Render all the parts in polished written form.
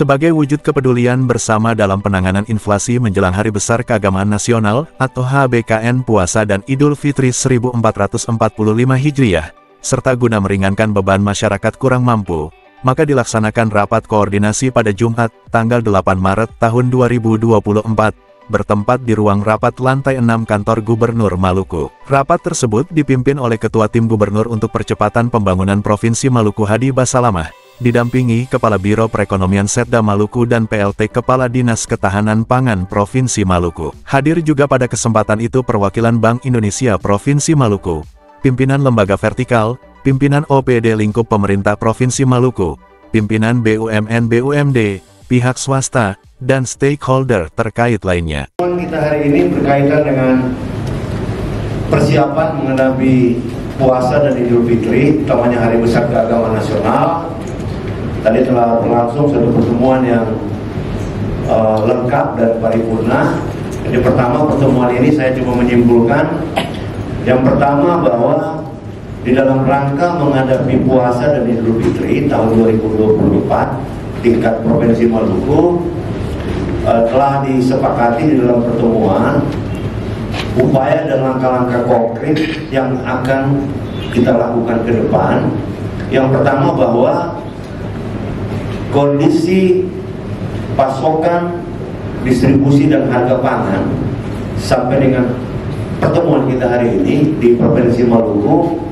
Sebagai wujud kepedulian bersama dalam penanganan inflasi menjelang Hari Besar Keagamaan Nasional atau HBKN Puasa dan Idul Fitri 1445 Hijriah, serta guna meringankan beban masyarakat kurang mampu, maka dilaksanakan rapat koordinasi pada Jumat, tanggal 8 Maret tahun 2024, bertempat di ruang rapat lantai 6 kantor Gubernur Maluku. Rapat tersebut dipimpin oleh Ketua Tim Gubernur untuk Percepatan Pembangunan Provinsi Maluku Hadi Basalamah, didampingi Kepala Biro Perekonomian Setda Maluku dan PLT Kepala Dinas Ketahanan Pangan Provinsi Maluku. Hadir juga pada kesempatan itu perwakilan Bank Indonesia Provinsi Maluku, pimpinan lembaga vertikal, pimpinan OPD lingkup pemerintah Provinsi Maluku, pimpinan BUMN-BUMD, pihak swasta, dan stakeholder terkait lainnya. Kita hari ini berkaitan dengan persiapan menghadapi puasa dan Idul Fitri, utamanya Hari Besar Keagamaan Nasional. Tadi telah berlangsung satu pertemuan yang lengkap dan paripurna. Jadi pertama, pertemuan ini saya cuma menyimpulkan yang pertama bahwa di dalam rangka menghadapi puasa dan Idul Fitri tahun 2024 tingkat Provinsi Maluku telah disepakati di dalam pertemuan upaya dan langkah-langkah konkret yang akan kita lakukan ke depan. Yang pertama bahwa kondisi pasokan, distribusi dan harga pangan sampai dengan pertemuan kita hari ini di Provinsi Maluku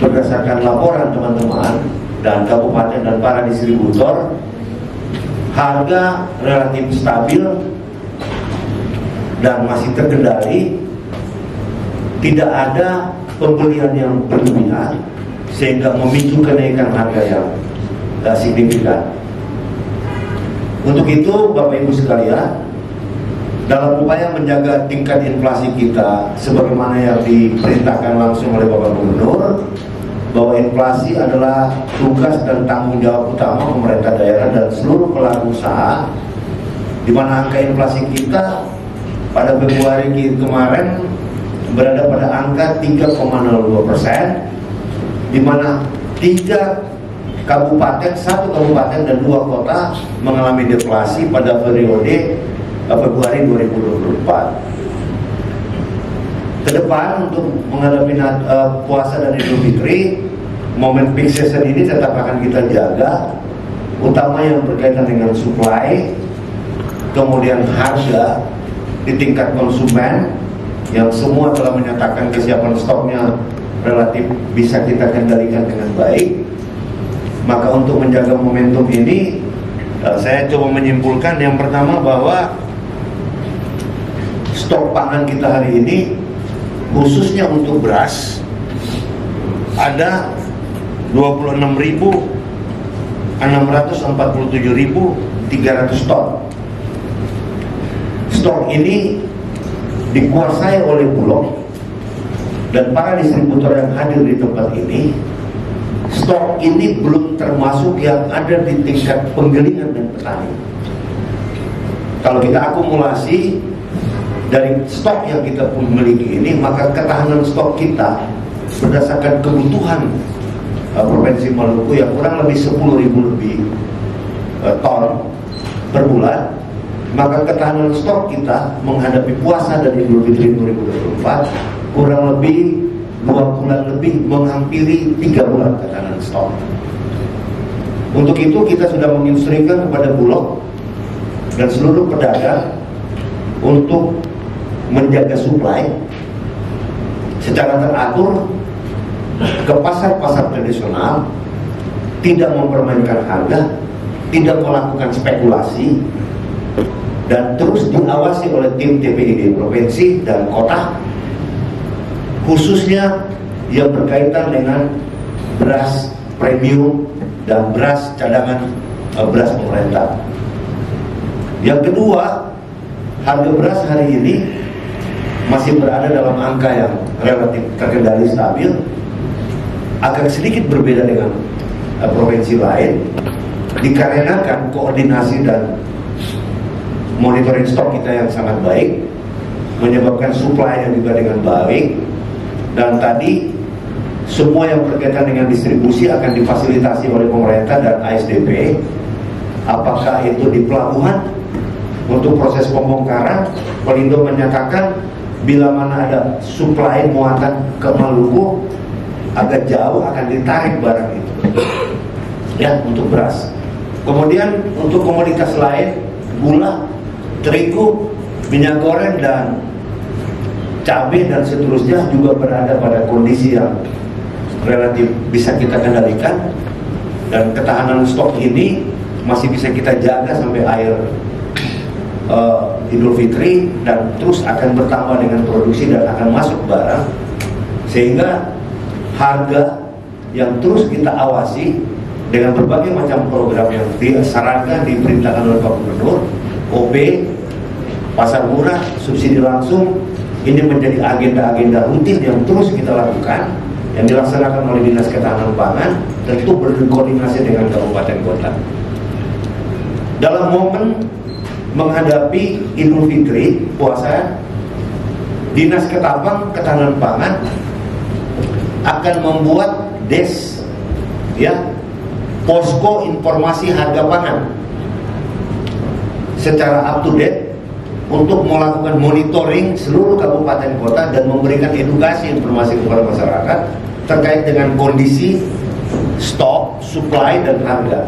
berdasarkan laporan teman-teman dan kabupaten dan para distributor, harga relatif stabil dan masih terkendali, tidak ada pembelian yang berlebihan sehingga memicu kenaikan harga yang signifikan. Untuk itu, Bapak Ibu sekalian, dalam upaya menjaga tingkat inflasi kita sebagaimana yang diperintahkan langsung oleh Bapak Gubernur, bahwa inflasi adalah tugas dan tanggung jawab utama pemerintah daerah dan seluruh pelaku usaha, di mana angka inflasi kita pada Februari kemarin berada pada angka 3,02%, di mana satu kabupaten dan 2 kota mengalami deflasi pada periode Februari 2024. Ke depan untuk menghadapi puasa dan Idul Fitri, momen peak season ini tetap akan kita jaga, utama yang berkaitan dengan supply, kemudian harga di tingkat konsumen yang semua telah menyatakan kesiapan stoknya relatif bisa kita kendalikan dengan baik. Maka untuk menjaga momentum ini, saya coba menyimpulkan yang pertama bahwa stok pangan kita hari ini, khususnya untuk beras, ada 26.647.300 ton. Stok ini dikuasai oleh Bulog dan para distributor yang hadir di tempat ini. Stok ini belum termasuk yang ada di tingkat penggilingan dan petani. Kalau kita akumulasi dari stok yang kita miliki ini, maka ketahanan stok kita berdasarkan kebutuhan Provinsi Maluku yang kurang lebih 10.000 lebih ton per bulan, maka ketahanan stok kita menghadapi puasa dan Idul Fitri 2024 kurang lebih 2 bulan lebih, menghampiri 3 bulan ketahanan stok. Untuk itu kita sudah menginstruksikan kepada Bulog dan seluruh pedagang untuk menjaga suplai secara teratur ke pasar-pasar tradisional, tidak mempermainkan harga, tidak melakukan spekulasi, dan terus diawasi oleh tim TPID provinsi dan kota, khususnya yang berkaitan dengan beras premium dan beras cadangan beras pemerintah. Yang kedua, harga beras hari ini masih berada dalam angka yang relatif terkendali stabil, agak sedikit berbeda dengan provinsi lain, dikarenakan koordinasi dan monitoring stok kita yang sangat baik, menyebabkan supply yang juga dengan baik. Dan tadi semua yang berkaitan dengan distribusi akan difasilitasi oleh pemerintah dan ASDP apakah itu di pelabuhan untuk proses pembongkaran. Pelindo menyatakan bila mana ada suplai muatan ke Maluku agak jauh akan ditarik barang itu ya untuk beras. Kemudian untuk komoditas lain, gula, terigu, minyak goreng dan cabai dan seterusnya juga berada pada kondisi yang relatif bisa kita kendalikan, dan ketahanan stok ini masih bisa kita jaga sampai akhir Idul Fitri, dan terus akan bertambah dengan produksi dan akan masuk barang, sehingga harga yang terus kita awasi dengan berbagai macam program yang disarankan, diperintahkan oleh Pak Gubernur, OP, pasar murah, subsidi langsung. Ini menjadi agenda-agenda rutin yang terus kita lakukan, yang dilaksanakan oleh Dinas Ketahanan Pangan, tentu berkoordinasi dengan kabupaten kota. Dalam momen menghadapi Idul Fitri, puasa, Dinas Ketahanan Pangan akan membuat des, ya, posko informasi harga pangan secara up to date untuk melakukan monitoring seluruh kabupaten kota dan memberikan edukasi informasi kepada masyarakat terkait dengan kondisi stok, supply, dan harga.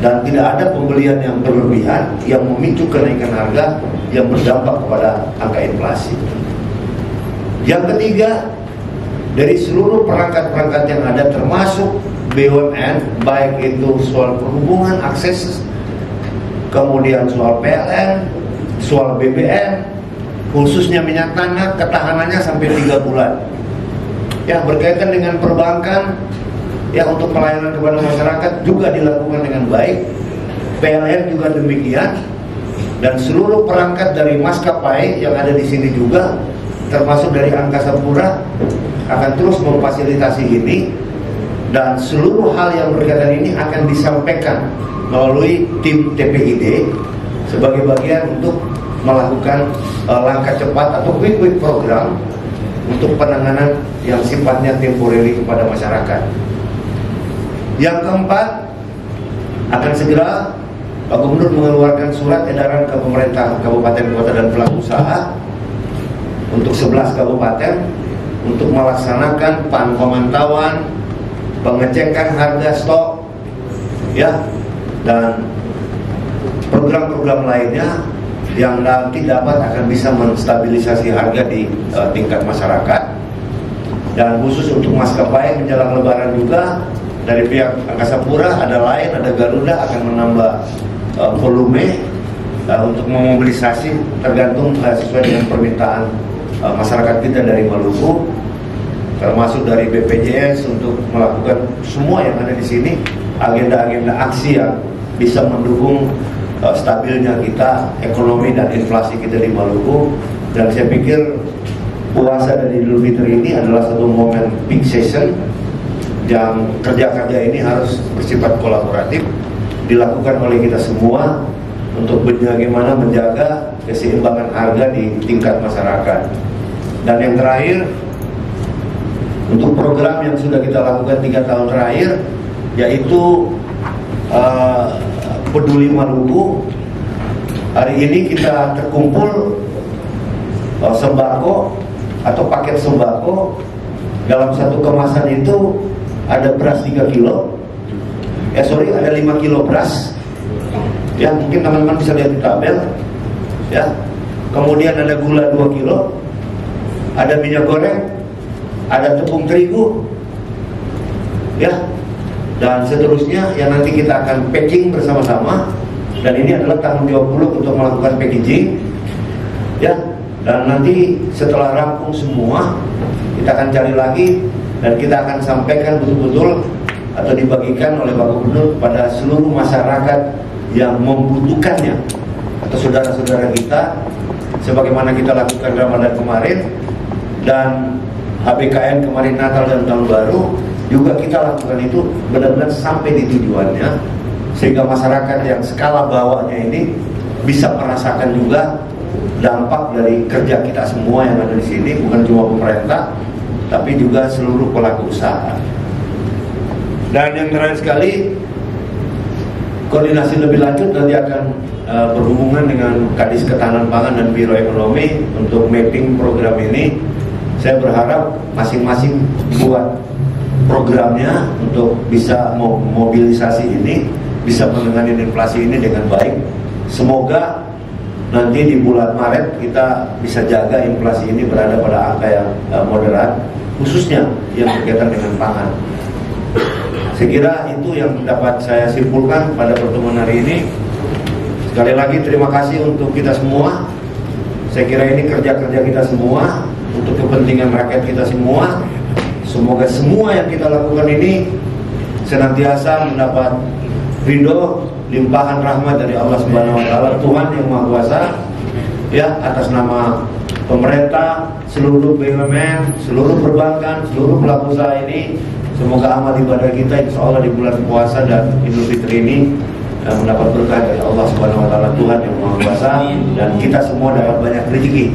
Dan tidak ada pembelian yang berlebihan yang memicu kenaikan harga yang berdampak kepada angka inflasi. Yang ketiga, dari seluruh perangkat-perangkat yang ada termasuk BUMN, baik itu soal perhubungan, akses, kemudian soal PLN, soal BBM, khususnya minyak tanah, ketahanannya sampai 3 bulan. Ya, berkaitan dengan perbankan, ya, untuk pelayanan kepada masyarakat juga dilakukan dengan baik. PLN juga demikian, dan seluruh perangkat dari maskapai yang ada di sini juga, termasuk dari Angkasa Pura, akan terus memfasilitasi ini, dan seluruh hal yang berkaitan ini akan disampaikan melalui tim TPID sebagai bagian untuk melakukan langkah cepat atau quick program untuk penanganan yang sifatnya temporary kepada masyarakat. Yang keempat, akan segera Pak Gubernur mengeluarkan surat edaran ke pemerintah kabupaten kota dan pelaku usaha untuk 11 kabupaten untuk melaksanakan pemantauan, pengecekan harga stok, ya, dan program-program lainnya yang nanti akan bisa menstabilisasi harga di tingkat masyarakat. Dan khusus untuk maskapai menjelang Lebaran juga, dari pihak Angkasa Pura ada Lion, ada Garuda akan menambah volume untuk memobilisasi tergantung sesuai dengan permintaan masyarakat kita dari Maluku, termasuk dari BPJS untuk melakukan semua yang ada di sini, agenda-agenda aksi yang bisa mendukung stabilnya kita, ekonomi dan inflasi kita di Maluku. Dan saya pikir puasa dan Idul Fitri ini adalah satu momen peak season yang kerja-kerja ini harus bersifat kolaboratif dilakukan oleh kita semua untuk bagaimana menjaga keseimbangan harga di tingkat masyarakat. Dan yang terakhir, untuk program yang sudah kita lakukan 3 tahun terakhir, yaitu Peduli Maluku. Hari ini kita terkumpul sembako atau paket sembako. Dalam satu kemasan itu ada beras 3 kilo, ada 5 kilo beras, ya, mungkin teman-teman bisa lihat di tabel, ya. Kemudian ada gula 2 kilo, ada minyak goreng, ada tepung terigu, ya, dan seterusnya yang nanti kita akan packing bersama-sama. Dan ini adalah tanggung jawab Bulog untuk melakukan packaging, ya. Dan nanti setelah rampung semua, kita akan cari lagi dan kita akan sampaikan betul-betul atau dibagikan oleh Pak Gubernur pada seluruh masyarakat yang membutuhkannya, atau saudara-saudara kita, sebagaimana kita lakukan Ramadan kemarin dan HBKN kemarin, Natal dan Tahun Baru, juga kita lakukan itu benar-benar sampai di tujuannya, sehingga masyarakat yang skala bawahnya ini bisa merasakan juga dampak dari kerja kita semua yang ada di sini, bukan cuma pemerintah, tapi juga seluruh pelaku usaha. Dan yang terakhir sekali, koordinasi lebih lanjut nanti akan berhubungan dengan Kadis Ketahanan Pangan dan Biro Ekonomi untuk mapping program ini. Saya berharap masing-masing buat programnya untuk bisa mobilisasi ini, bisa menangani inflasi ini dengan baik. Semoga nanti di bulan Maret kita bisa jaga inflasi ini berada pada angka yang moderat, khususnya yang berkaitan dengan pangan. Saya kira itu yang dapat saya simpulkan pada pertemuan hari ini. Sekali lagi terima kasih untuk kita semua. Saya kira ini kerja-kerja kita semua untuk kepentingan rakyat kita semua. Semoga semua yang kita lakukan ini senantiasa mendapat ridho, limpahan rahmat dari Allah Subhanahu wa taala, Tuhan yang Maha Kuasa, ya, atas nama pemerintah, seluruh BUMN, seluruh perbankan, seluruh pelaku usaha ini. Semoga amal ibadah kita insya Allah di bulan puasa dan Idul Fitri ini mendapat berkah dari Allah Subhanahu wa taala, Tuhan yang Maha Kuasa, dan kita semua dapat banyak rezeki